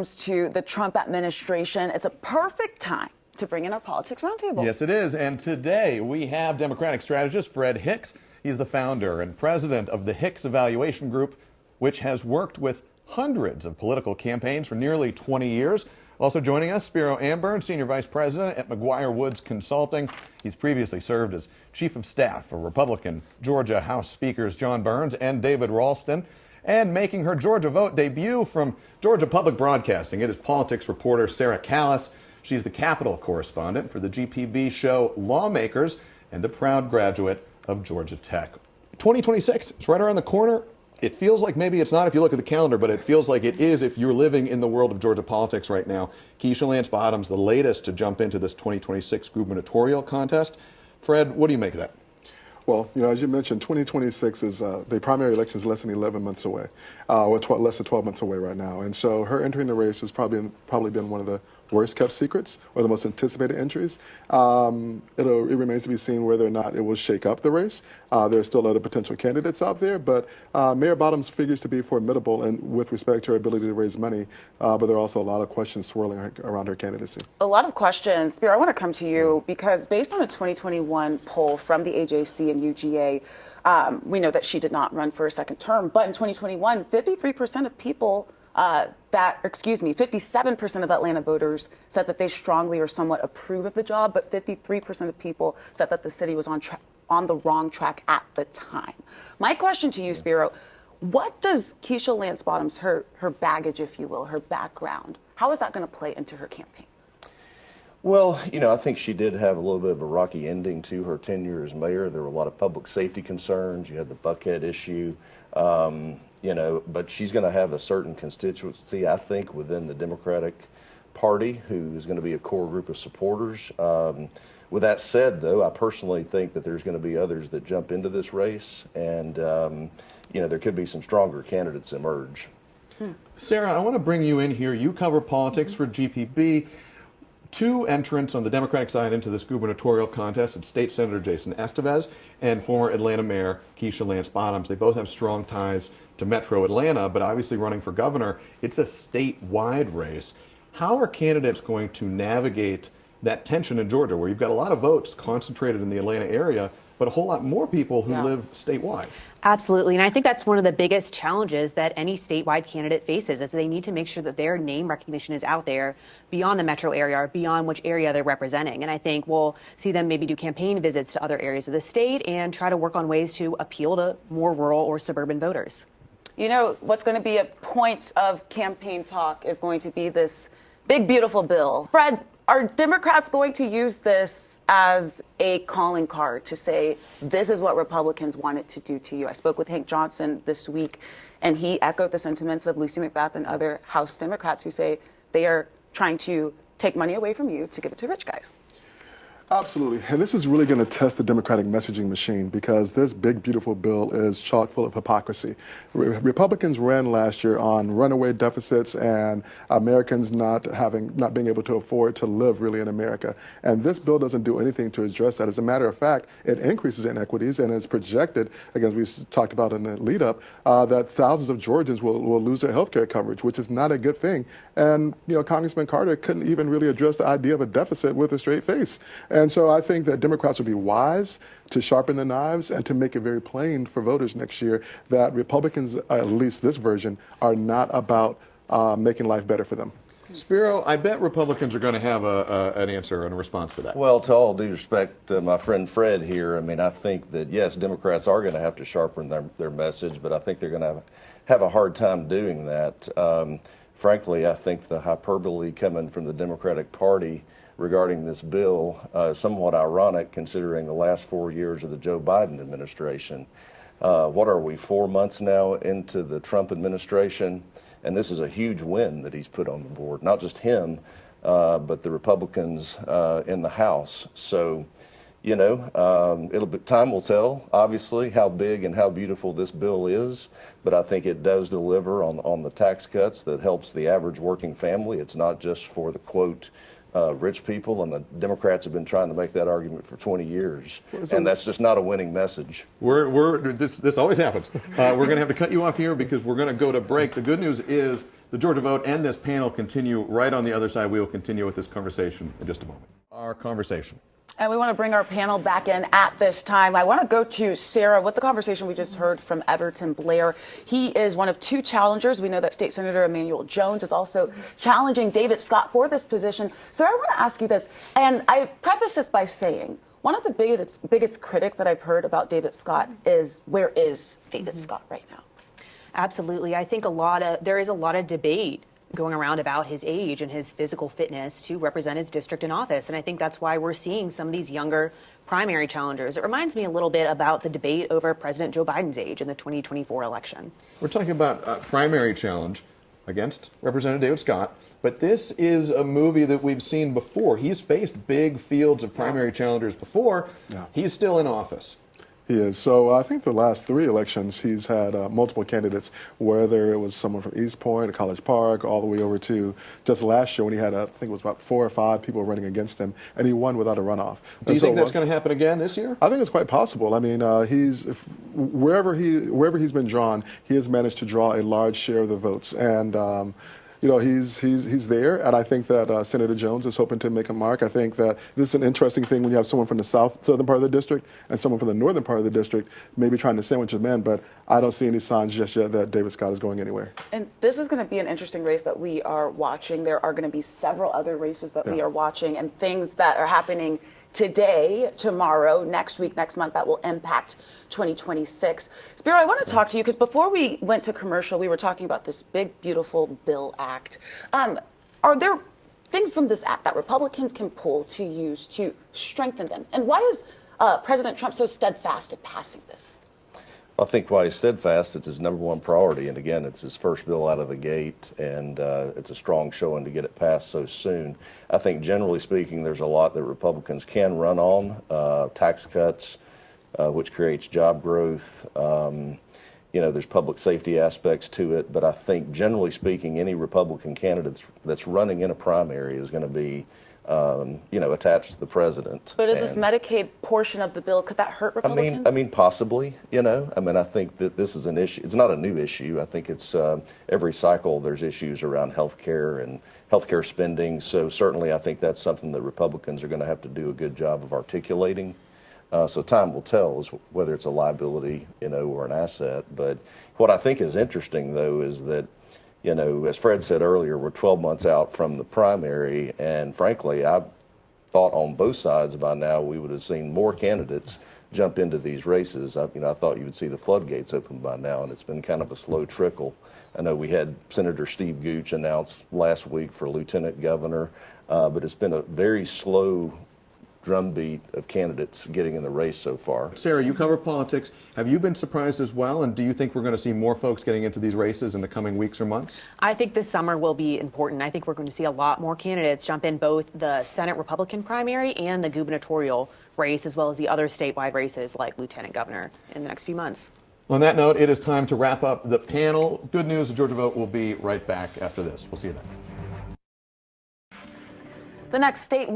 To the Trump administration, it's a perfect time to bring in our Politics Roundtable. Yes, it is. And today we have Democratic strategist Fred Hicks. He's the founder and president of the Hicks Evaluation Group, which has worked with hundreds of political campaigns for nearly 20 years. Also joining us, Spiro Amburn, Senior Vice President at McGuire Woods Consulting. He's previously served as Chief of Staff for Republican Georgia House Speakers John Burns and David Ralston. And making her Georgia Vote debut from Georgia Public Broadcasting, it is politics reporter Sarah Callis. She's the Capitol correspondent for the GPB show Lawmakers and a proud graduate of Georgia Tech. 2026, it's right around the corner. It feels like maybe it's not if you look at the calendar, but it feels like it is if you're living in the world of Georgia politics right now. Keisha Lance Bottoms, the latest to jump into this 2026 gubernatorial contest. Fred, what do you make of that? Well, as you mentioned, 2026 is the primary election is less than 11 months away, or less than 12 months away right now. And so her entering the race has probably been one of the worst kept secrets or the most anticipated entries. It remains to be seen whether or not it will shake up the race. There are still other potential candidates out there, but Mayor Bottoms figures to be formidable and with respect to her ability to raise money, but there are also a lot of questions swirling around her candidacy. A lot of questions. Spiro, I want to come to you because based on a 2021 poll from the AJC and UGA, we know that she did not run for a second term, but in 2021, 53% of people 57% of Atlanta voters said that they strongly or somewhat approve of the job, but 53% of people said that the city was on the wrong track at the time. My question to you, Spiro, what does Keisha Lance Bottoms, her baggage, if you will, her background, how is that going to play into her campaign? Well, I think she did have a little bit of a rocky ending to her tenure as mayor. There were a lot of public safety concerns. You had the Buckhead issue. But she's going to have a certain constituency, I think, within the Democratic Party, who is going to be a core group of supporters. With that said, though, I personally think that there's going to be others that jump into this race, and there could be some stronger candidates emerge. Sarah, I want to bring you in here. You cover politics for GPB. Two entrants on the Democratic side into this gubernatorial contest, it's State Senator Jason Estevez and former Atlanta Mayor Keisha Lance Bottoms. They both have strong ties to Metro Atlanta, but obviously running for governor, it's a statewide race. How are candidates going to navigate that tension in Georgia, where you've got a lot of votes concentrated in the Atlanta area, but a whole lot more people who live statewide? Absolutely. And I think that's one of the biggest challenges that any statewide candidate faces, is they need to make sure that their name recognition is out there beyond the metro area or beyond which area they're representing. And I think we'll see them maybe do campaign visits to other areas of the state and try to work on ways to appeal to more rural or suburban voters. What's going to be a point of campaign talk is going to be this big, beautiful bill. Fred, are Democrats going to use this as a calling card to say, this is what Republicans wanted to do to you? I spoke with Hank Johnson this week, and he echoed the sentiments of Lucy McBath and other House Democrats who say they are trying to take money away from you to give it to rich guys. Absolutely. And this is really going to test the Democratic messaging machine, because this big, beautiful bill is chock full of hypocrisy. Republicans ran last year on runaway deficits and Americans not being able to afford to live really in America. And this bill doesn't do anything to address that. As a matter of fact, it increases inequities, and it's projected, again, we talked about in the lead up, that thousands of Georgians will lose their health care coverage, which is not a good thing. And, Congressman Carter couldn't even really address the idea of a deficit with a straight face. And so I think that Democrats would be wise to sharpen the knives and to make it very plain for voters next year that Republicans, at least this version, are not about making life better for them. Spiro, I bet Republicans are going to have an answer and a response to that. Well, to all due respect to my friend Fred here, I think that, yes, Democrats are going to have to sharpen their message, but I think they're going to have a hard time doing that. Frankly, I think the hyperbole coming from the Democratic Party regarding this bill somewhat ironic, considering the last 4 years of the Joe Biden administration. What are we, 4 months now into the Trump administration? And this is a huge win that he's put on the board, not just him, but the Republicans in the House. So, time will tell, obviously, how big and how beautiful this bill is, but I think it does deliver on the tax cuts that helps the average working family. It's not just for the, quote, rich people, and the Democrats have been trying to make that argument for 20 years, and that's just not a winning message. This always happens. We're going to have to cut you off here because we're going to go to break. The good news is the Georgia vote and this panel continue right on the other side. We will continue with this conversation in just a moment. Our conversation. And we want to bring our panel back in at this time. I want to go to Sarah with the conversation we just heard from Everton Blair. He is one of two challengers. We know that State Senator Emmanuel Jones is also challenging David Scott for this position. So I want to ask you this, and I preface this by saying, one of the biggest critics that I've heard about David Scott is, where is David Scott right now? Absolutely. I think there is a lot of debate going around about his age and his physical fitness to represent his district in office. And I think that's why we're seeing some of these younger primary challengers. It reminds me a little bit about the debate over President Joe Biden's age in the 2024 election. We're talking about a primary challenge against Representative David Scott, but this is a movie that we've seen before. He's faced big fields of primary challengers before. He's still in office. He is. So I think the last 3 elections, he's had multiple candidates, whether it was someone from East Point or College Park, all the way over to just last year when he had, I think it was about 4 or 5 people running against him, and he won without a runoff. Do you think that's going to happen again this year? I think it's quite possible. I mean, wherever he's been drawn, he has managed to draw a large share of the votes, and you know, he's there, and I think that Senator Jones is hoping to make a mark. I think that this is an interesting thing when you have someone from the southern part of the district and someone from the northern part of the district maybe trying to sandwich them in, but I don't see any signs just yet that David Scott is going anywhere. And this is going to be an interesting race that we are watching. There are going to be several other races that we are watching, and things that are happening today, tomorrow, next week, next month that will impact 2026. Spiro, I want to talk to you because before we went to commercial, we were talking about this big, beautiful bill act. Are there things from this act that Republicans can pull to use to strengthen them? And why is President Trump so steadfast in passing this? I think why he's steadfast, it's his #1 priority. And again, it's his first bill out of the gate, and it's a strong showing to get it passed so soon. I think generally speaking, there's a lot that Republicans can run on. Tax cuts, which creates job growth. You know, there's public safety aspects to it. But I think generally speaking, any Republican candidate that's running in a primary is going to be you know, attached to the president. But is this Medicaid portion of the bill, could that hurt Republicans? I mean, possibly, you know. I mean, I think that this is an issue. It's not a new issue. I think it's every cycle there's issues around health care and healthcare spending. So certainly I think that's something that Republicans are going to have to do a good job of articulating. So time will tell is whether it's a liability, you know, or an asset. But what I think is interesting, though, is that, you know, as Fred said earlier, we're 12 months out from the primary, and frankly, I thought on both sides by now we would have seen more candidates jump into these races. I thought you would see the floodgates open by now, and it's been kind of a slow trickle. I know we had Senator Steve Gooch announced last week for lieutenant governor, but it's been a very slow drumbeat of candidates getting in the race so far. Sarah, you cover politics. Have you been surprised as well? And do you think we're going to see more folks getting into these races in the coming weeks or months? I think this summer will be important. I think we're going to see a lot more candidates jump in both the Senate Republican primary and the gubernatorial race, as well as the other statewide races like lieutenant governor in the next few months. On that note, it is time to wrap up the panel. Good news, the Georgia vote will be right back after this. We'll see you then. The next statewide